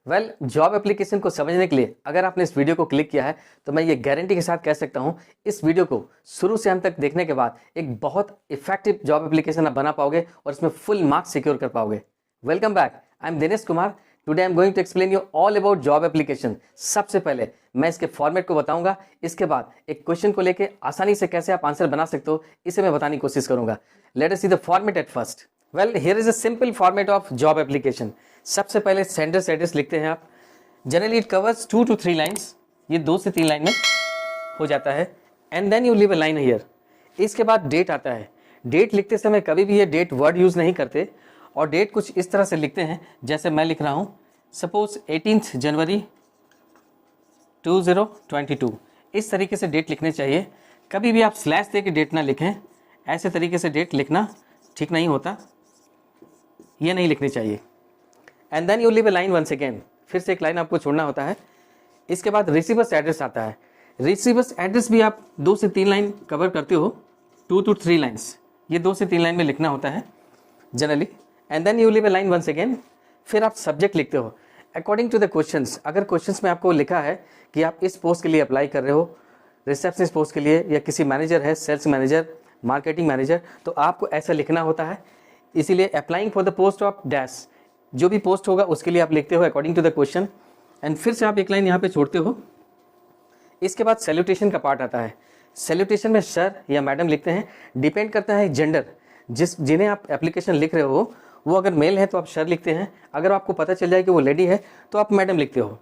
Job application को समझने के लिए अगर आपने इस वीडियो को क्लिक किया है तो मैं ये गारंटी के साथ कह सकता हूँ इस वीडियो को शुरू से अंत तक देखने के बाद एक बहुत इफेक्टिव जॉब एप्लीकेशन आप बना पाओगे और इसमें फुल मार्क्स सिक्योर कर पाओगे। Welcome back, I am Dinesh Kumar. Today I am going to explain you all about job application. सबसे पहले मैं इसके फॉर्मेट को बताऊंगा, इसके बाद एक क्वेश्चन को लेके आसानी से कैसे आप आंसर बना सकते हो इसे मैं बताने की कोशिश करूंगा। Let us see the format at first. Here is a simple format of job application. सबसे पहले सेंडर्स एड्रेस लिखते हैं आप। Generally it covers 2 to 3 lines, ये 2 से 3 लाइन में हो जाता है। And then you leave a line here. इसके बाद डेट आता है। डेट लिखते समय कभी भी ये डेट वर्ड यूज नहीं करते और डेट कुछ इस तरह से लिखते हैं जैसे मैं लिख रहा हूँ, सपोज 18 जनवरी 2022। इस तरीके से डेट लिखने चाहिए। कभी भी आप स्लैश दे के डेट ना लिखें, ऐसे तरीके से डेट लिखना ठीक नहीं होता, ये नहीं लिखनी चाहिए। And then you leave a line once again, फिर से एक लाइन आपको छोड़ना होता है। इसके बाद रिसीवर्स एड्रेस आता है। रिसीवर्स एड्रेस भी आप 2 से 3 लाइन कवर करते हो, 2 to 3 लाइन्स, ये 2 से 3 लाइन में लिखना होता है generally. And then you leave a line once again. फिर आप सब्जेक्ट लिखते हो अकॉर्डिंग टू द क्वेश्चंस। अगर क्वेश्चंस में आपको लिखा है कि आप इस पोस्ट के लिए अप्लाई कर रहे हो, रिसेप्शनिस्ट पोस्ट के लिए, या किसी मैनेजर है, सेल्स मैनेजर, मार्केटिंग मैनेजर, तो आपको ऐसा लिखना होता है। इसीलिए applying for the post of dash, जो भी पोस्ट होगा उसके लिए आप लिखते हो according to the question. And फिर से आप एक लाइन यहाँ पे छोड़ते हो। इसके बाद सैल्यूटेशन का पार्ट आता है। सैल्यूटेशन में सर या मैडम लिखते हैं, डिपेंड करता है जेंडर, जिन्हें आप एप्लीकेशन लिख रहे हो वो अगर मेल है तो आप सर लिखते हैं, अगर आपको पता चल जाए कि वो लेडी है तो आप मैडम लिखते हो।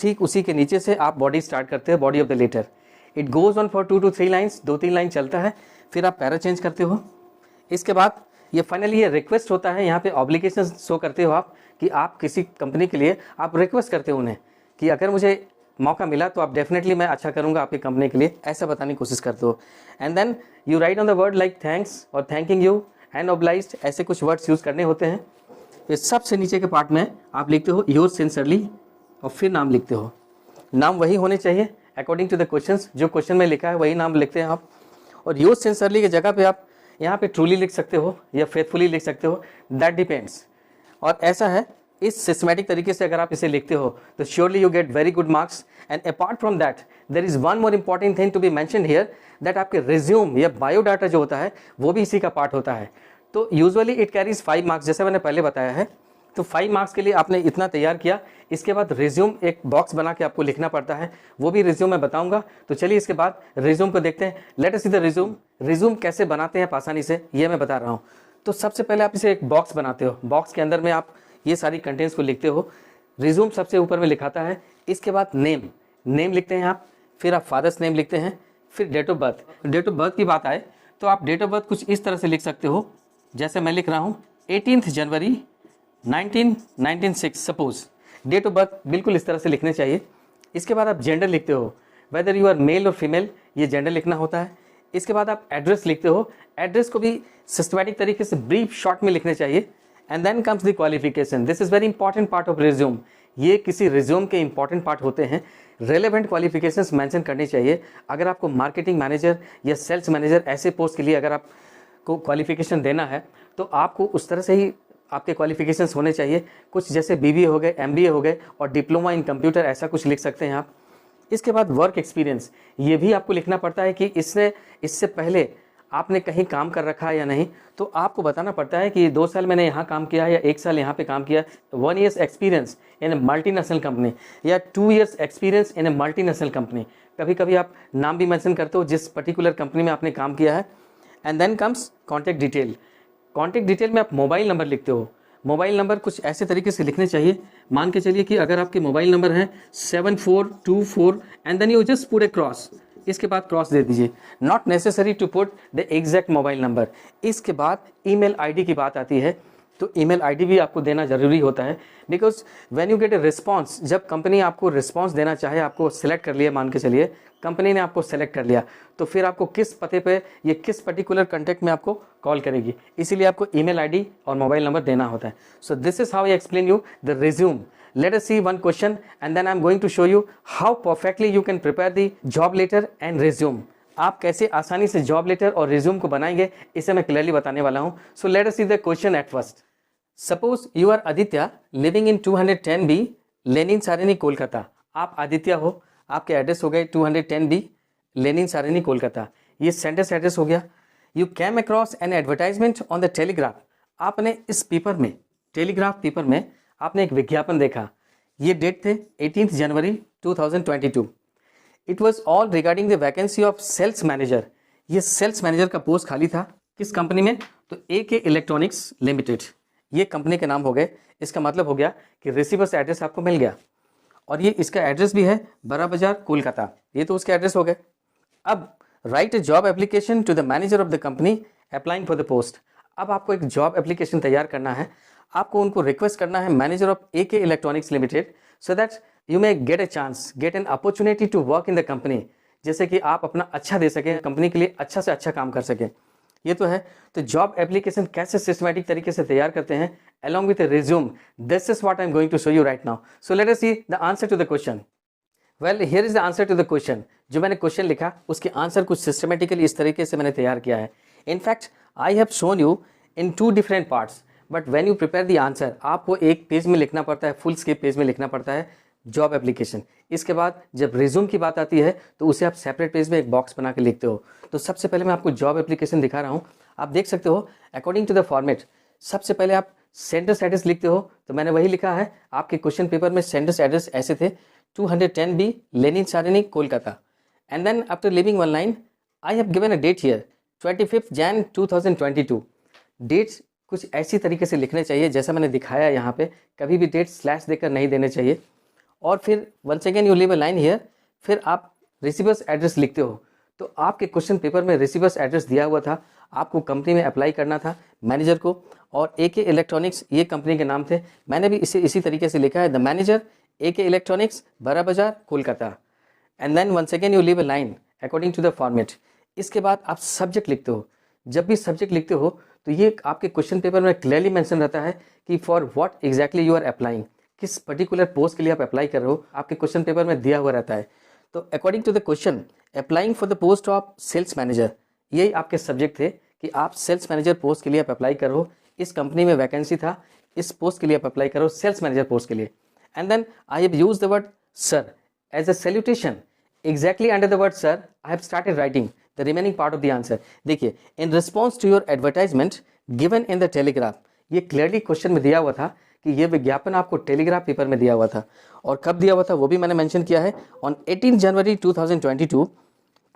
ठीक उसी के नीचे से आप बॉडी स्टार्ट करते हो, body of the letter. It goes on for 2 to 3 lines, 2-3 line चलता है, फिर आप पैरा चेंज करते हो। इसके बाद ये फाइनली ये रिक्वेस्ट होता है, यहाँ पे ऑब्लिगेशन शो करते हो आप कि आप किसी कंपनी के लिए आप रिक्वेस्ट करते हो उन्हें कि अगर मुझे मौका मिला तो आप डेफिनेटली मैं अच्छा करूँगा आपकी कंपनी के लिए, ऐसा बताने की कोशिश करते हो। And then you write on the word like thanks और थैंकिंग यू एंड ऑब्लाइज्ड, ऐसे कुछ वर्ड्स यूज़ करने होते हैं। फिर सबसे नीचे के पार्ट में आप लिखते हो योर्स सिंसियरली और फिर नाम लिखते हो। नाम वही होने चाहिए अकॉर्डिंग टू द क्वेश्चंस, जो क्वेश्चन में लिखा है वही नाम लिखते हैं आप। और योर्स सिंसियरली की जगह पे आप यहाँ पे ट्रूली लिख सकते हो या फेथफुली लिख सकते हो, दैट डिपेंड्स। और ऐसा है, इस सिस्टमैटिक तरीके से अगर आप इसे लिखते हो तो surely you get very good marks. And apart from that there is one more important thing to be mentioned here, that आपके रिज्यूम या बायोडाटा जो होता है वो भी इसी का पार्ट होता है। तो यूजुअली इट कैरीज 5 मार्क्स, जैसे मैंने पहले बताया है। तो 5 मार्क्स के लिए आपने इतना तैयार किया। इसके बाद रिज्यूम एक बॉक्स बना के आपको लिखना पड़ता है, वो भी रिज्यूम मैं बताऊंगा। तो चलिए इसके बाद रिज्यूम को देखते हैं। Late us see the resume. Resume कैसे बनाते हैं आसानी से, ये मैं बता रहा हूँ। तो सबसे पहले आप इसे एक बॉक्स बनाते हो, बॉक्स के अंदर में आप ये सारी कंटेंट्स को लिखते हो। रिज्यूम सबसे ऊपर में लिखाता है। इसके बाद नेम लिखते हैं आप, फिर आप फादर्स नेम लिखते हैं, फिर date of birth. Date of birth की बात आए तो आप डेट ऑफ बर्थ कुछ इस तरह से लिख सकते हो, जैसे मैं लिख रहा हूँ 18 जनवरी 1996 सपोज। डेट ऑफ बर्थ बिल्कुल इस तरह से लिखने चाहिए। इसके बाद आप जेंडर लिखते हो, वेदर यू आर मेल और फीमेल, ये जेंडर लिखना होता है। इसके बाद आप एड्रेस लिखते हो, एड्रेस को भी सिस्टमैटिक तरीके से ब्रीफ शॉर्ट में लिखने चाहिए। And then comes the qualification, this is very important part of resume. ये किसी रिज्यूम के इंपॉर्टेंट पार्ट होते हैं। रेलेवेंट क्वालिफिकेशंस मेंशन करनी चाहिए। अगर आपको मार्केटिंग मैनेजर या सेल्स मैनेजर ऐसे पोस्ट के लिए अगर आपको क्वालिफिकेशन देना है तो आपको उस तरह से ही आपके क्वालिफिकेशंस होने चाहिए। कुछ जैसे BBA हो गए, MBA हो गए और डिप्लोमा इन कंप्यूटर, ऐसा कुछ लिख सकते हैं आप। इसके बाद वर्क एक्सपीरियंस, ये भी आपको लिखना पड़ता है कि इससे पहले आपने कहीं काम कर रखा है या नहीं। तो आपको बताना पड़ता है कि 2 साल मैंने यहाँ काम किया है या 1 साल यहाँ पे काम किया, 1 year experience in A multinational company या 2 years experience in A multinational company. कभी कभी आप नाम भी मेंशन करते हो जिस पर्टिकुलर कंपनी में आपने काम किया है। And then comes contact detail. Contact detail में आप मोबाइल नंबर लिखते हो। मोबाइल नंबर कुछ ऐसे तरीके से लिखने चाहिए, मान के चलिए कि अगर आपके मोबाइल नंबर है 7424 and then you just put a cross, इसके बाद क्रॉस दे दीजिए। Not necessary to put the exact mobile number. इसके बाद ईमेल आईडी की बात आती है, तो ईमेल आईडी भी आपको देना जरूरी होता है, because when you get a response, जब कंपनी आपको रिस्पॉन्स देना चाहे, आपको सेलेक्ट कर लिया, मान के चलिए कंपनी ने आपको सेलेक्ट कर लिया, तो फिर आपको किस पते पे ये किस पर्टिकुलर कॉन्टैक्ट में आपको कॉल करेगी, इसीलिए आपको ईमेल आईडी और मोबाइल नंबर देना होता है। So this is how I explain you the resume. Let us see one question and then I am going to show you how perfectly you can prepare the job letter and resume. आप कैसे आसानी से job letter और resume को बनाएंगे इसे मैं clearly बताने वाला हूं। So let us see the question at first. Suppose you are Aditya living in 210B Lenin Sarani Kolkata, आप आदित्य हो, आपके एड्रेस हो गए 210B लेनिन सारिणी कोलकाता, ये सेंटर्स एड्रेस हो गया। You came across an advertisement on the telegraph, आपने इस पेपर में, टेलीग्राफ पेपर में आपने एक विज्ञापन देखा, ये डेट थे 18 जनवरी 2022। It was all regarding the vacancy of sales manager, ये सेल्स मैनेजर का पोस्ट खाली था, किस कंपनी में, तो AK इलेक्ट्रॉनिक्स लिमिटेड, ये कंपनी के नाम हो गए। इसका मतलब हो गया कि रिसीवर्स एड्रेस आपको मिल गया, और ये इसका एड्रेस भी है बड़ा बाजार कोलकाता, ये तो उसके एड्रेस हो गए। अब write a job application to the manager of the company applying for the post, अब आपको एक जॉब एप्लीकेशन तैयार करना है, आपको उनको रिक्वेस्ट करना है manager of AK electronics limited, so that you may get a chance, get an opportunity to work in the company, जैसे कि आप अपना अच्छा दे सकें, कंपनी के लिए अच्छा से अच्छा काम कर सकें। ये तो है। तो जॉब एप्लीकेशन कैसे सिस्टमैटिक तरीके से तैयार करते हैं, along with a resume, this is what I'm going to show you right now. So let us see the answer to the question. Well, here is the answer to the question. जो मैंने question लिखा उसके answer कुछ systematically इस तरीके से मैंने तैयार किया है। In fact I have shown you in 2 different parts, but when you prepare the answer आपको एक पेज में लिखना पड़ता है, फुल स्केप पेज में लिखना पड़ता है जॉब एप्लीकेशन। इसके बाद जब रिज्यूम की बात आती है तो उसे आप सेपरेट पेज में एक बॉक्स बना के लिखते हो। तो सबसे पहले मैं आपको जॉब एप्लीकेशन दिखा रहा हूँ, आप देख सकते हो अकॉर्डिंग टू द फॉर्मेट। सबसे पहले आप सेंटर्स एड्रेस लिखते हो, तो मैंने वही लिखा है, आपके क्वेश्चन पेपर में सेंटर्स एड्रेस ऐसे थे 210B Lenin Sarani Kolkata. And then after leaving one line I have given a date here 25 Jan 2022। Dates कुछ ऐसी तरीके से लिखने चाहिए जैसा मैंने दिखाया यहाँ पे, कभी भी डेट स्लैश देकर नहीं देने चाहिए। और फिर once again you leave a line here, फिर आप रिसीवर्स एड्रेस लिखते हो। तो आपके क्वेश्चन पेपर में रिसीवर्स एड्रेस दिया हुआ था, आपको कंपनी में अप्लाई करना था मैनेजर को, और AK इलेक्ट्रॉनिक्स ये कंपनी के नाम थे। मैंने भी इसी तरीके से लिखा है, the manager AK electronics Bara Bazar Kolkata. And then once again you leave a line according to the format. इसके बाद आप सब्जेक्ट लिखते हो। जब भी सब्जेक्ट लिखते हो तो ये आपके क्वेश्चन पेपर में क्लियरली मेंशन रहता है कि for what exactly you are applying, किस पर्टिकुलर पोस्ट के लिए आप अप्लाई कर रहे हो, आपके क्वेश्चन पेपर में दिया हुआ रहता है। तो according to the question applying for the post of sales manager, यही आपके सब्जेक्ट थे कि आप सेल्स मैनेजर पोस्ट के लिए आप अप्लाई करो, इस कंपनी में वैकेंसी था, इस पोस्ट के लिए आप अप्लाई करो, सेल्स मैनेजर पोस्ट के लिए। And then I have use the word sir as a salutation, exactly under the word sir I have started writing the remaining part of the answer. देखिए, in response to your advertisement given in the Telegraph, ये clearly question में दिया हुआ था कि ये विज्ञापन आपको टेलीग्राफ पेपर में दिया हुआ था, और कब दिया हुआ था वो भी मैंने मेंशन किया है, on 18 January 2022।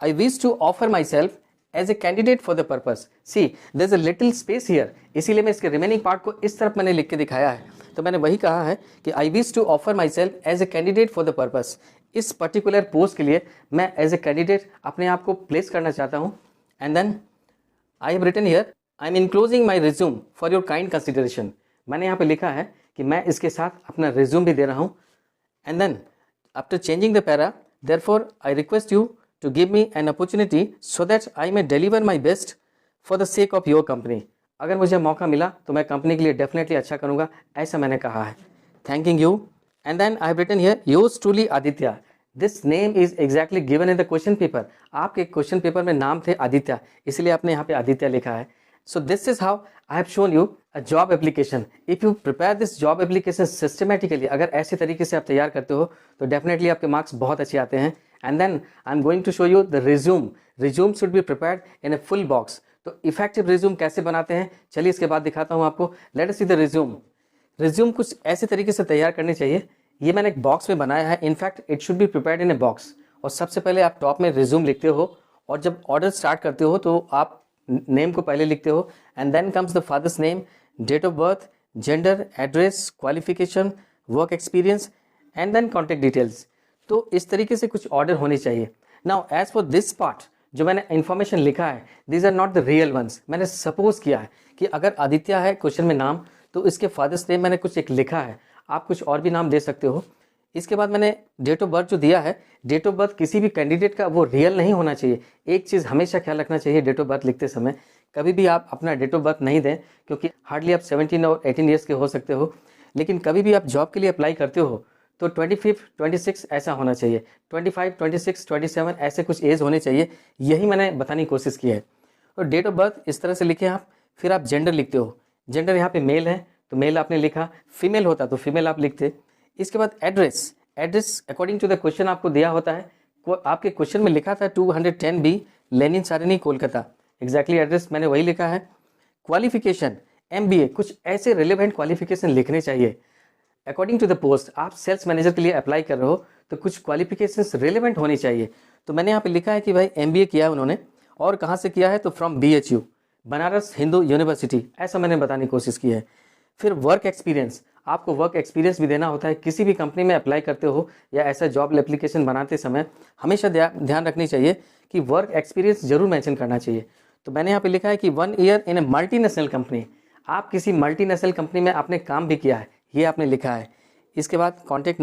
I wish to offer my self as a candidate for the purpose. See there is a little space here, इसीलिए मैं इसके रिमेनिंग पार्ट को इस तरफ मैंने लिख के दिखाया है। तो मैंने वही कहा है कि I wish to offer my self as a candidate for the purpose, इस पर्टिकुलर पोस्ट के लिए मैं एज ए कैंडिडेट अपने आप को प्लेस करना चाहता हूँ। And then I have written here I am enclosing my resume for your kind consideration, मैंने यहाँ पे लिखा है कि मैं इसके साथ अपना रिज्यूम भी दे रहा हूँ। And then after changing the para, therefore I request you to give me an opportunity so that I may deliver my best for the sake of your company। अगर मुझे मौका मिला तो मैं कंपनी के लिए डेफिनेटली अच्छा करूँगा, ऐसा मैंने कहा है। Thanking you. And then I have written here yours truly Aditya, this name is exactly given in the question paper, आपके क्वेश्चन पेपर में नाम थे आदित्य, इसलिए आपने यहाँ पे आदित्य लिखा है। So this is how I have shown you a job application. If you prepare this job application systematically, अगर ऐसे तरीके से आप तैयार करते हो तो डेफिनेटली आपके मार्क्स बहुत अच्छे आते हैं। And then I'm going to show you the resume. Resume should be prepared in a full box. तो effective resume कैसे बनाते हैं, चलिए इसके बाद दिखाता हूँ आपको। Let us see the resume. Resume कुछ ऐसे तरीके से तैयार करनी चाहिए, ये मैंने एक बॉक्स में बनाया है। In fact it should be prepared in a box. और सबसे पहले आप टॉप में resume लिखते हो, और जब ऑर्डर स्टार्ट करते हो तो आप नेम को पहले लिखते हो, and then comes the father's name, date of birth, gender, address, qualification, work experience, and then contact details. तो इस तरीके से कुछ ऑर्डर होने चाहिए। Now as for this part, जो मैंने इन्फॉर्मेशन लिखा है, these are not the real ones. मैंने सपोज किया है कि अगर आदित्य है क्वेश्चन में नाम, तो इसके फादर्स नेम मैंने कुछ एक लिखा है, आप कुछ और भी नाम दे सकते हो। इसके बाद मैंने डेट ऑफ बर्थ जो दिया है, डेट ऑफ बर्थ किसी भी कैंडिडेट का वो रियल नहीं होना चाहिए। एक चीज़ हमेशा ख्याल रखना चाहिए डेट ऑफ बर्थ लिखते समय, कभी भी आप अपना डेट ऑफ बर्थ नहीं दें, क्योंकि हार्डली आप 17 और 18 ईयर्स के हो सकते हो, लेकिन कभी भी आप जॉब के लिए अप्लाई करते हो तो 25, 26 ऐसा होना चाहिए, 25, 26, 27 ऐसे कुछ एज होने चाहिए, यही मैंने बताने की कोशिश की है। और डेट ऑफ बर्थ इस तरह से लिखें आप। फिर आप जेंडर लिखते हो, जेंडर यहाँ पे मेल है तो मेल आपने लिखा, फीमेल होता तो फीमेल आप लिखते। इसके बाद address, address according to the question आपको दिया होता है, आपके क्वेश्चन में लिखा था 210B Lenin Sarani Kolkata, exactly address मैंने वही लिखा है। क्वालिफिकेशन MBA, कुछ ऐसे रिलेवेंट क्वालिफिकेशन लिखने चाहिए अकॉर्डिंग टू द पोस्ट। आप सेल्स मैनेजर के लिए अप्लाई कर रहे हो तो कुछ क्वालिफिकेशंस रिलेवेंट होनी चाहिए। तो मैंने यहाँ पे लिखा है कि भाई MBA किया है उन्होंने, और कहाँ से किया है, तो from BHU Banaras Hindu university, ऐसा मैंने बताने की कोशिश की है। फिर वर्क एक्सपीरियंस, आपको वर्क एक्सपीरियंस भी देना होता है किसी भी कंपनी में अप्लाई करते हो या ऐसा जॉब एप्लीकेशन बनाते समय हमेशा ध्यान रखनी चाहिए कि वर्क एक्सपीरियंस जरूर मेंशन करना चाहिए। तो मैंने यहाँ पे लिखा है कि 1 year in A multinational company, आप किसी मल्टीनेशनल कंपनी में आपने काम भी किया है, ये आपने लिखा है। इसके बाद कॉन्टैक्ट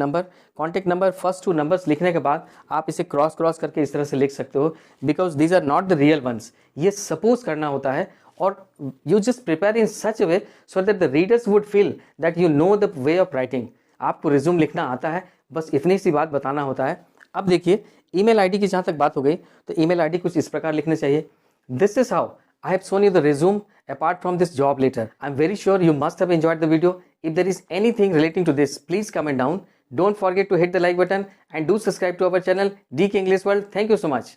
नंबर फर्स्ट 2 नंबर्स लिखने के बाद आप इसे क्रॉस करके इस तरह से लिख सकते हो, because these are not the real ones, ये सपोज करना होता है। और you just prepare in such way so that the readers would feel that you know the way of writing. आपको रिज्यूम लिखना आता है, बस इतनी सी बात बताना होता है। अब देखिए ईमेल आईडी की जहाँ तक बात हो गई, तो ईमेल आईडी कुछ इस प्रकार लिखने चाहिए, this is how I have shown you the resume apart from this job letter. I'm very sure you must have enjoyed the video. If there is anything relating to this, please comment down. Don't forget to hit the like button and do subscribe to our channel DK English World. Thank you so much.